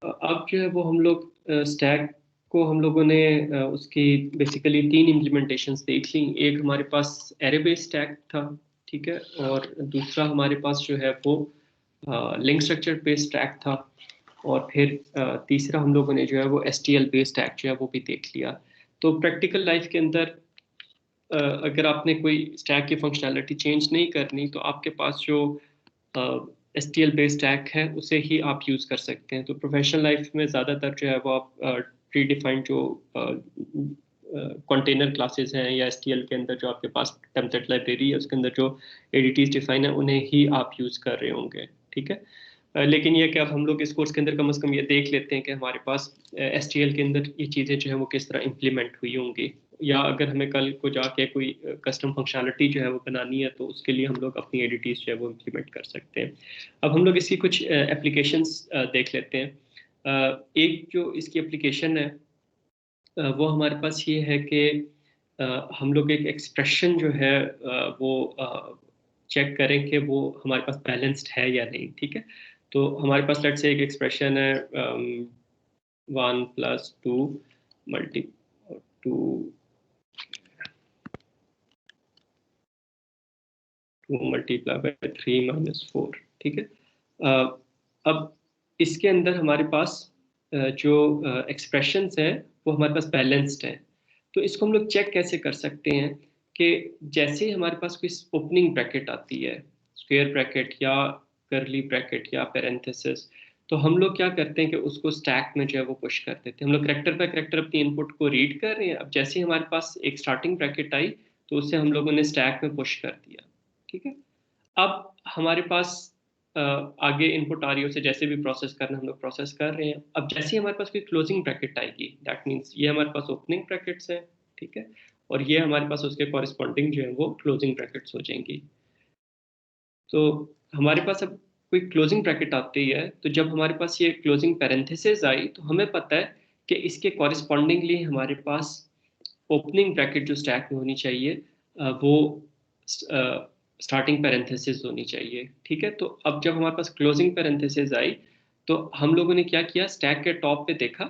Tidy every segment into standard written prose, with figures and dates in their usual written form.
अब जो है वो हम लोग स्टैक को हम लोगों ने उसकी बेसिकली तीन इम्प्लीमेंटेशंस देख ली। एक हमारे पास एरे बेस्ड स्टैक था, ठीक है, और दूसरा हमारे पास जो है वो लिंक स्ट्रक्चर बेस्ड स्टैक था, और फिर तीसरा हम लोगों ने जो है वो STL बेस्ड स्टैक जो है वो भी देख लिया। तो प्रैक्टिकल लाइफ के अंदर अगर आपने कोई स्टैक की फंक्शनैलिटी चेंज नहीं करनी तो आपके पास जो STL बेस्ड स्टैक है उसे ही आप यूज़ कर सकते हैं। तो प्रोफेशनल लाइफ में ज़्यादातर जो है वो आप प्री डिफाइंड जो कंटेनर क्लासेस हैं या STL के अंदर जो आपके पास टेम्पलेट लाइब्रेरी है उसके अंदर जो एडिटीज डिफाइन है उन्हें ही आप यूज़ कर रहे होंगे, ठीक है। लेकिन ये कि अब हम लोग इस कोर्स के अंदर कम से कम ये देख लेते हैं कि हमारे पास STL के अंदर ये चीज़ें जो है वो किस तरह इम्प्लीमेंट हुई होंगी, या अगर हमें कल को जाके कोई कस्टम फंक्शनलिटी जो है वो बनानी है तो उसके लिए हम लोग अपनी एडिटीज जो है वो इम्प्लीमेंट कर सकते हैं। अब हम लोग इसकी कुछ एप्लीकेशंस देख लेते हैं। एक जो इसकी एप्लीकेशन है वो हमारे पास ये है कि हम लोग एक एक्सप्रेशन जो है वो चेक करें कि वो हमारे पास बैलेंस्ड है या नहीं, ठीक है। तो हमारे पास लेट्स से एक एक्सप्रेशन है 1 + 2 मल्टी 2 2 × 3 - 4, ठीक है। अब इसके अंदर हमारे पास जो एक्सप्रेशंस हैं वो हमारे पास बैलेंस्ड हैं। तो इसको हम लोग चेक कैसे कर सकते हैं कि जैसे ही हमारे पास कोई ओपनिंग ब्रैकेट आती है, स्क्वायर ब्रैकेट या करली ब्रैकेट या पैरेंथेसिस, तो हम लोग क्या करते हैं कि उसको स्टैक में जो है वो पुश कर देते हैं। हम लोग करैक्टर बाय करैक्टर अपनी इनपुट को रीड कर रहे हैं। अब जैसे ही हमारे पास एक स्टार्टिंग ब्रैकेट आई तो उसे हम लोगों ने स्टैक में पुश कर दिया, ठीक है। अब हमारे पास आगे इनपुट आ रही है, उसे जैसे भी प्रोसेस करना है हम लोग प्रोसेस कर रहे हैं। अब जैसे ही हमारे पास कोई क्लोजिंग ब्रैकेट आएगी, दैट मीन्स ये हमारे पास ओपनिंग ब्रैकेट्स हैं, ठीक है, और ये हमारे पास उसके कॉरिस्पॉन्डिंग जो है वो क्लोजिंग ब्रैकेट्स हो जाएंगी। तो हमारे पास अब कोई क्लोजिंग ब्रैकेट आती है तो जब हमारे पास ये क्लोजिंग पैरेंथेसिस आई तो हमें पता है कि इसके कॉरिस्पॉन्डिंगली हमारे पास ओपनिंग ब्रैकेट जो स्टैक में होनी चाहिए वो स्टार्टिंग पैरेंथेसिस होनी चाहिए, ठीक है। तो अब जब हमारे पास क्लोजिंग पैरेंथेसिस आई तो हम लोगों ने क्या किया, स्टैक के टॉप पे देखा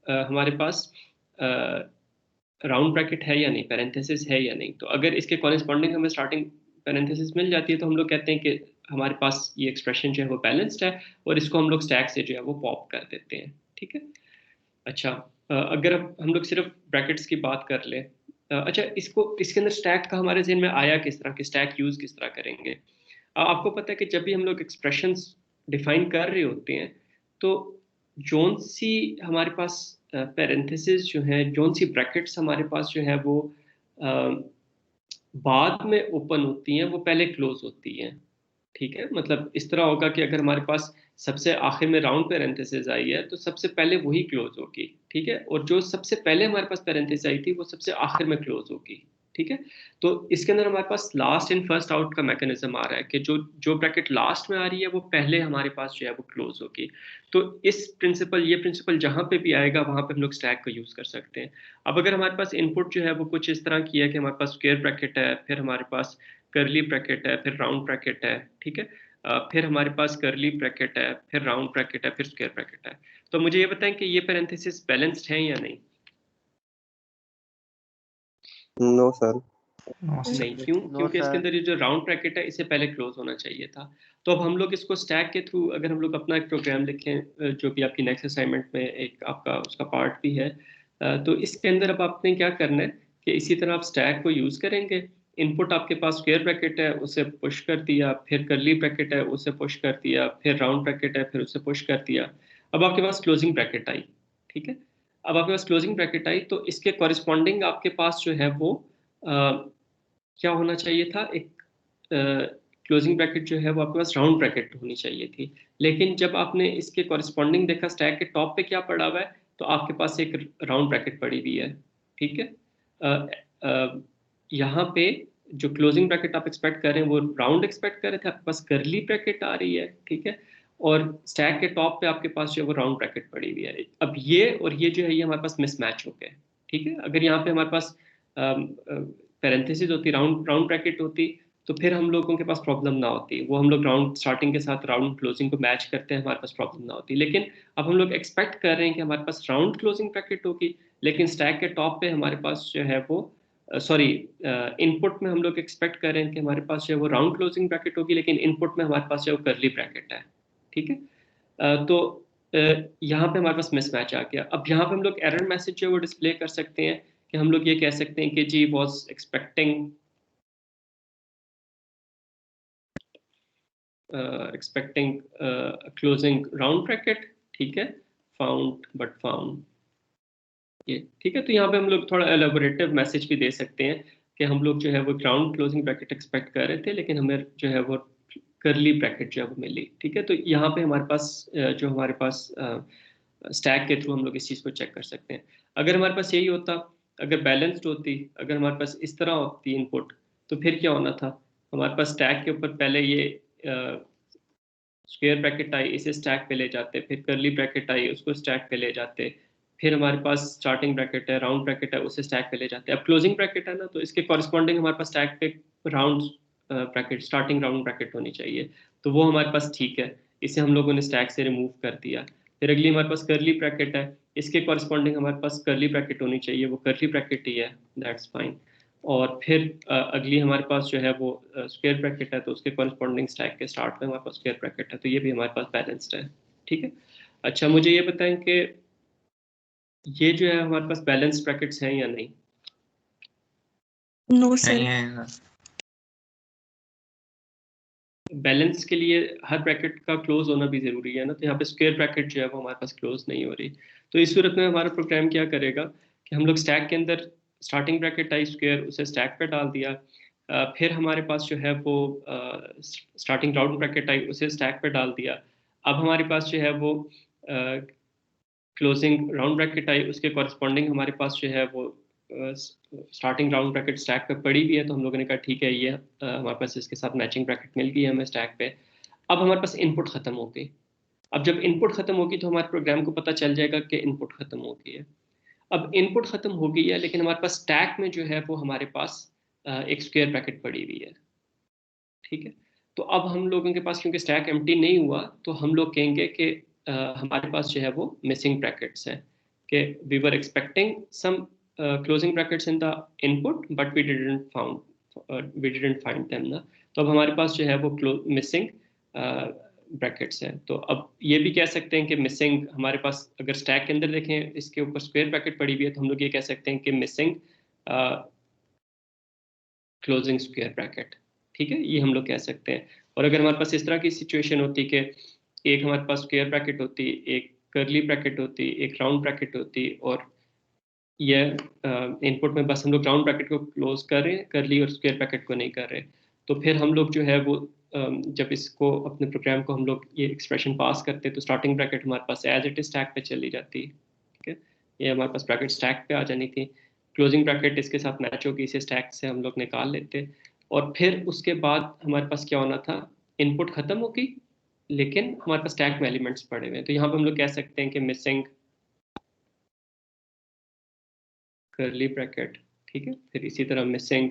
हमारे पास राउंड ब्रैकेट है या नहीं, पैरेंथेसिस है या नहीं। तो अगर इसके कॉरेस्पॉन्डिंग हमें स्टार्टिंग पैरेंथेसिस मिल जाती है तो हम लोग कहते हैं कि हमारे पास ये एक्सप्रेशन जो है वो बैलेंस्ड है, और इसको हम लोग स्टैक से जो है वो पॉप कर देते हैं, ठीक है। अच्छा, अगर अब हम लोग सिर्फ ब्रैकेट्स की बात कर ले, अच्छा इसको इसके अंदर स्टैक का हमारे जहन में आया किस तरह कि स्टैक यूज किस तरह करेंगे। आपको पता है कि जब भी हम लोग एक्सप्रेशंस डिफाइन कर रहे होते हैं तो जोन सी हमारे पास पैरेंथेसिस जो है, जोन सी ब्रैकेट्स हमारे पास जो है वो अ, बाद में ओपन होती हैं वो पहले क्लोज होती हैं, ठीक है। मतलब इस तरह होगा कि अगर हमारे पास सबसे आखिर में राउंड पैरेंथेसिस आई है तो सबसे पहले वही क्लोज होगी, ठीक है, और जो सबसे पहले हमारे पास पैरेंथेसिस आई थी वो सबसे आखिर में क्लोज होगी, ठीक है। तो इसके अंदर हमारे पास लास्ट इन फर्स्ट आउट का मैकेनिज्म आ रहा है कि जो जो ब्रैकेट लास्ट में आ रही है वो पहले हमारे पास जो है वो क्लोज होगी। तो ये प्रिंसिपल जहां पे भी आएगा वहां पे हम लोग स्टैक को यूज कर सकते हैं। अब अगर हमारे पास इनपुट जो है वो कुछ इस तरह की है कि हमारे पास स्क्वायर ब्रैकेट है, फिर हमारे पास करली ब्रैकेट है, फिर राउंड ब्रैकेट है, ठीक है, फिर हमारे पास करली ब्रैकेट है, फिर राउंड ब्रैकेट है, फिर स्क्वायर ब्रैकेट है। तो मुझे ये बताएं कि ये पैरेंथेसिस बैलेंस्ड है या नहीं। No sir. नहीं, क्यों? नो क्योंकि इसके सर। अंदर ये जो राउंड ब्रैकेट है इसे पहले क्लोज होना चाहिए था। तो अब हम लोग इसको स्टैक के थ्रू अगर हम लोग अपना एक प्रोग्राम लिखें, जो भी आपकी नेक्स्ट असाइनमेंट में एक आपका उसका पार्ट भी है, तो इसके अंदर अब आपने क्या करना है कि इसी तरह आप स्टैक को यूज करेंगे। इनपुट आपके पास स्क्वायर ब्रैकेट है, उसे पुश कर दिया, फिर करली ब्रैकेट है, उसे पुश कर दिया, फिर राउंड ब्रैकेट है, फिर उसे पुश कर दिया। अब आपके पास क्लोजिंग ब्रैकेट आई, ठीक है। अब आपके पास क्लोजिंग ब्रैकेट आई तो इसके कॉरिस्पॉन्डिंग आपके पास जो है वो क्या होना चाहिए था, एक क्लोजिंग ब्रैकेट जो है वो आपके पास राउंड ब्रैकेट होनी चाहिए थी। लेकिन जब आपने इसके कॉरिस्पॉन्डिंग देखा स्टैक के टॉप पे क्या पड़ा हुआ है, तो आपके पास एक राउंड ब्रैकेट पड़ी हुई है, ठीक है। अ, अ, यहाँ पे जो क्लोजिंग ब्रैकेट आप एक्सपेक्ट कर रहे हैं वो राउंड एक्सपेक्ट कर रहे थे, आपके पास करली ब्रैकेट आ रही है, ठीक है, और स्टैक के टॉप पे आपके पास जो है वो राउंड ब्रैकेट पड़ी हुई है। अब ये और ये जो है ये हमारे पास मिसमैच हो गए, ठीक है। अगर यहाँ पे हमारे पास पैरेंथेसिस होती, राउंड राउंड ब्रैकेट होती, तो फिर हम लोगों के पास प्रॉब्लम ना होती। वो हम लोग राउंड स्टार्टिंग के साथ राउंड क्लोजिंग को मैच करते हैं, हमारे पास प्रॉब्लम ना होती। लेकिन अब हम लोग एक्सपेक्ट कर रहे हैं कि हमारे पास राउंड क्लोजिंग ब्रैकेट होगी, लेकिन स्टैक के टॉप पे हमारे पास जो है वो सॉरी इनपुट में हम लोग एक्सपेक्ट कर रहे हैं कि हमारे पास जो है वो राउंड क्लोजिंग ब्रैकेट होगी, लेकिन इनपुट में हमारे पास जो है वो कर्ली ब्रैकेट है। ठीक है। तो यहाँ पे हमारे पास मिसमैच आ गया। अब यहाँ पे हम लोग एरर मैसेज जो है वो डिस्प्ले कर सकते हैं कि हम लोग ये कह सकते हैं कि जी was expecting closing round bracket. ठीक है, फाउंड बट फाउंड, ये ठीक है। तो यहाँ पे हम लोग थोड़ा एलेबोरेटिव मैसेज भी दे सकते हैं कि हम लोग जो है वो राउंड क्लोजिंग ब्रैकेट एक्सपेक्ट कर रहे थे, लेकिन हमें जो है वो करली ब्रैकेट जो है वो मिली। ठीक है, तो यहाँ पे हमारे पास जो हमारे पास स्टैक के थ्रू हम लोग इस चीज़ को चेक कर सकते हैं। अगर हमारे पास यही होता, अगर बैलेंस्ड होती, अगर हमारे पास इस तरह होती इनपुट, तो फिर क्या होना था, हमारे पास स्टैक के ऊपर पहले ये स्क्वायर ब्रैकेट आई, इसे स्टैक पे ले जाते, फिर करली ब्रैकेट आई, उसको स्टैक पे ले जाते, फिर हमारे पास स्टार्टिंग ब्रैकेट है, राउंड ब्रैकेट है, उसे स्टैक पे ले जाते। अब क्लोजिंग ब्रैकेट है ना, तो इसके कॉरस्पॉन्डिंग हमारे पास स्टैक पे round bracket, starting round bracket होनी चाहिए। तो वो हमारे पास ठीक है, इसे हम लोगों ने स्टैक से रिमूव कर दिया। फिर अगली हमारे पास करली ब्रैकेट है, इसके कॉरस्पॉन्डिंग हमारे पास करली ब्रैकेट होनी चाहिए, वो करली ब्रैकेट ही है, दैट्स फाइन। और फिर अगली हमारे पास जो है वो स्क्वायर ब्रैकेट है, तो उसके कॉरस्पॉन्डिंग स्टैक के स्टार्ट में हमारे पास स्क्वायर ब्रैकेट है, तो ये भी हमारे पास बैलेंस्ड है। ठीक है। अच्छा, मुझे ये बताएं कि ये जो है हमारे पास बैलेंस ब्रैकेट्स हैं या नहीं? नो नहीं सर। है। बैलेंस के लिए हर ब्रैकेट का क्लोज होना भी जरूरी है ना, तो यहाँ पे स्क्वायर ब्रैकेट जो है वो हमारे पास क्लोज नहीं हो रही। तो इस सूरत में हमारा प्रोग्राम क्या करेगा कि हम लोग स्टैक के अंदर स्टार्टिंग ब्रैकेट आई स्क्वायर, उसे स्टैक पे डाल दिया। फिर हमारे पास जो है वो स्टार्टिंग राउंड ब्रैकेट आई, उसे स्टैक पे डाल दिया। अब हमारे पास जो है वो क्लोजिंग राउंड ब्रैकेट आई, उसके कॉरस्पॉन्डिंग हमारे पास जो है वो स्टार्टिंग राउंड ब्रैकेट स्टैक पे पड़ी हुई है, तो हम लोगों ने कहा ठीक है, ये हमारे पास इसके साथ मैचिंग ब्रैकेट मिल गई है हमें स्टैक पे। अब हमारे पास इनपुट खत्म हो गई। अब जब इनपुट खत्म होगी तो हमारे प्रोग्राम को पता चल जाएगा कि इनपुट खत्म हो गई है। अब इनपुट खत्म हो गई है, लेकिन हमारे पास स्टैक में जो है वो हमारे पास एक स्क्वायर ब्रैकेट पड़ी हुई है। ठीक है। तो अब हम लोगों के पास क्योंकि स्टैक एम्प्टी नहीं हुआ, तो हम लोग कहेंगे कि हमारे पास जो है वो मिसिंग ब्रैकेट्स हैं, कि we were expecting some closing brackets in the input but we didn't find them ना। तो अब हमारे पास जो है वो मिसिंग ब्रैकेट्स हैं। तो अब ये भी कह सकते हैं कि मिसिंग हमारे पास, अगर स्टैक के अंदर देखें इसके ऊपर स्क्वायर ब्रैकेट पड़ी हुई है, तो हम लोग ये कह सकते हैं कि मिसिंग क्लोजिंग स्क्वायर ब्रैकेट। ठीक है, ये हम लोग कह सकते हैं। और अगर हमारे पास इस तरह की सिचुएशन होती कि एक हमारे पास स्क्वायर ब्रैकेट होती, एक कर्ली ब्रैकेट होती, एक राउंड ब्रैकेट होती, और ये इनपुट में बस हम लोग राउंड ब्रैकेट को क्लोज कर रहे हैं, कर्ली और स्क्वायर ब्रैकेट को नहीं कर रहे, तो फिर हम लोग जो है वो जब इसको अपने प्रोग्राम को हम लोग ये एक्सप्रेशन पास करते, तो स्टार्टिंग ब्रैकेट हमारे पास एज इट इज स्टैक पे चली जाती। ठीक है, ये हमारे पास ब्रैकेट स्टैक पे आ जानी थी। क्लोजिंग ब्रैकेट इसके साथ मैच होगी, इसे स्टैक से हम लोग निकाल लेते। और फिर उसके बाद हमारे पास क्या होना था, इनपुट खत्म होगी, लेकिन हमारे पास स्टैक में एलिमेंट्स पड़े हुए हैं। तो यहाँ पे हम लोग कह सकते हैं कि मिसिंग कर्ली ब्रैकेट। ठीक है, फिर इसी तरह मिसिंग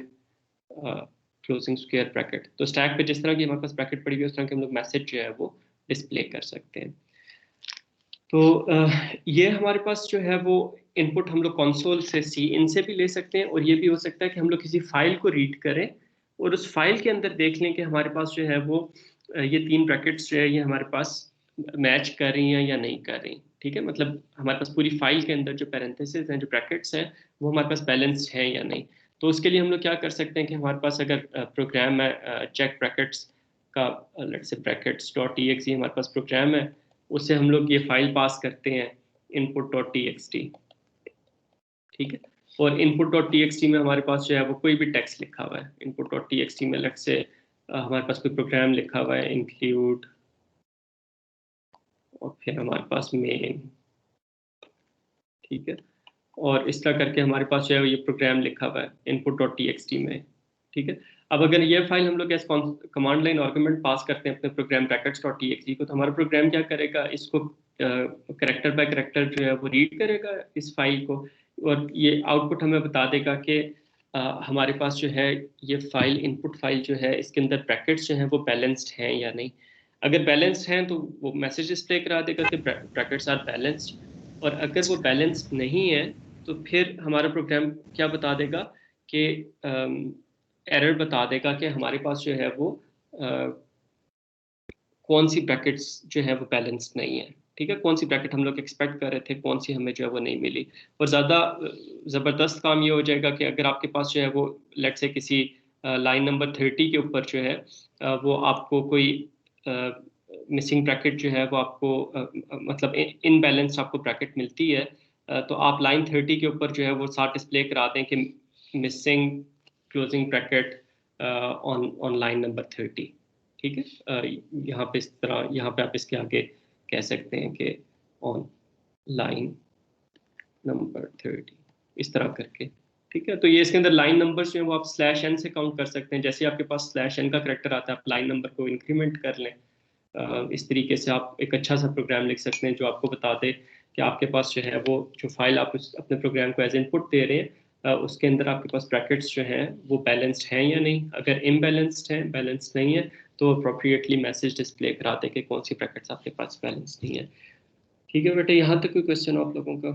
क्लोजिंग स्क्वायर ब्रैकेट। तो स्टैक पे जिस तरह की हमारे पास ब्रैकेट पड़ी हुई है, उस तरह के हम लोग मैसेज जो है वो डिस्प्ले कर सकते हैं। तो ये हमारे पास जो है वो इनपुट हम लोग कंसोल से सी इनसे भी ले सकते हैं, और ये भी हो सकता है कि हम लोग किसी फाइल को रीड करें और उस फाइल के अंदर देख लें कि हमारे पास जो है वो ये तीन ब्रैकेट्स जो है ये हमारे पास मैच कर रही हैं या नहीं कर रही। ठीक है, मतलब हमारे पास पूरी फाइल के अंदर जो पैरेंथेसिस हैं, जो ब्रैकेट्स हैं, वो हमारे पास बैलेंस्ड हैं या नहीं। तो उसके लिए हम लोग क्या कर सकते हैं कि हमारे पास अगर प्रोग्राम है चेक ब्रैकेट्स का, let's say brackets dot exe हमारे पास प्रोग्राम है, उससे हम लोग ये फाइल पास करते हैं input.txt। ठीक है, और input.txt में हमारे पास जो है वो कोई भी टेक्स्ट लिखा हुआ है। input.txt में लेट्स से हमारे पास कोई प्रोग्राम लिखा हुआ है इंक्लूड, और फिर हमारे पास मेन। ठीक है, और इस तरह करके हमारे पास जो है ये प्रोग्राम लिखा हुआ है input.txt में। ठीक है, अब अगर ये फाइल हम लोग एज कमांड लाइन आर्गुमेंट पास करते हैं अपने प्रोग्राम brackets.txt को, तो हमारा प्रोग्राम क्या करेगा, इसको करेक्टर बाय करेक्टर जो है वो रीड करेगा इस फाइल को, और ये आउटपुट हमें बता देगा कि हमारे पास जो है ये फाइल, इनपुट फाइल जो है, इसके अंदर ब्रैकेट्स जो हैं वो बैलेंस्ड हैं या नहीं। अगर बैलेंस्ड हैं तो वो मैसेज डिस्प्ले करा देगा कि ब्रैकेट्स आर बैलेंस्ड, और अगर वो बैलेंस्ड नहीं है तो फिर हमारा प्रोग्राम क्या बता देगा कि एरर बता देगा कि हमारे पास जो है वो कौन सी ब्रैकेट्स जो है वो बैलेंस्ड नहीं है। ठीक है, कौन सी ब्रैकेट हम लोग एक्सपेक्ट कर रहे थे, कौन सी हमें जो है वो नहीं मिली। और ज़्यादा ज़बरदस्त काम ये हो जाएगा कि अगर आपके पास जो है वो लेट से किसी लाइन नंबर 30 के ऊपर जो है वो आपको कोई मिसिंग ब्रैकेट जो है वो आपको मतलब इनबैलेंस्ड आपको ब्रैकेट मिलती है, तो आप लाइन 30 के ऊपर जो है वो साथ डिस्प्ले करा दें कि missing closing bracket on on line number 30। ठीक है, यहाँ पे इस तरह, यहाँ पे आप इसके आगे कह सकते हैं कि ऑन लाइन नंबर 30, इस तरह करके। ठीक है, तो ये इसके अंदर लाइन नंबर्स जो है वो आप स्लैश एन से काउंट कर सकते हैं। जैसे आपके पास स्लैश एन का करेक्टर आता है, आप लाइन नंबर को इंक्रीमेंट कर लें। इस तरीके से आप एक अच्छा सा प्रोग्राम लिख सकते हैं जो आपको बता दे कि आपके पास जो है वो जो फाइल आप अपने प्रोग्राम को एज इनपुट दे रहे हैं, उसके अंदर आपके पास ब्रैकेट्स जो हैं वो बैलेंस्ड हैं या नहीं। अगर इम्बैलेंस्ड हैं, बैलेंस्ड नहीं है, तो अप्रोप्रिएटली मैसेज डिस्प्ले कराते हैं कि कौन सी ब्रैकेट्स आपके पास बैलेंस नहीं है। ठीक है बेटे, यहाँ तक कोई क्वेश्चन आप लोगों का?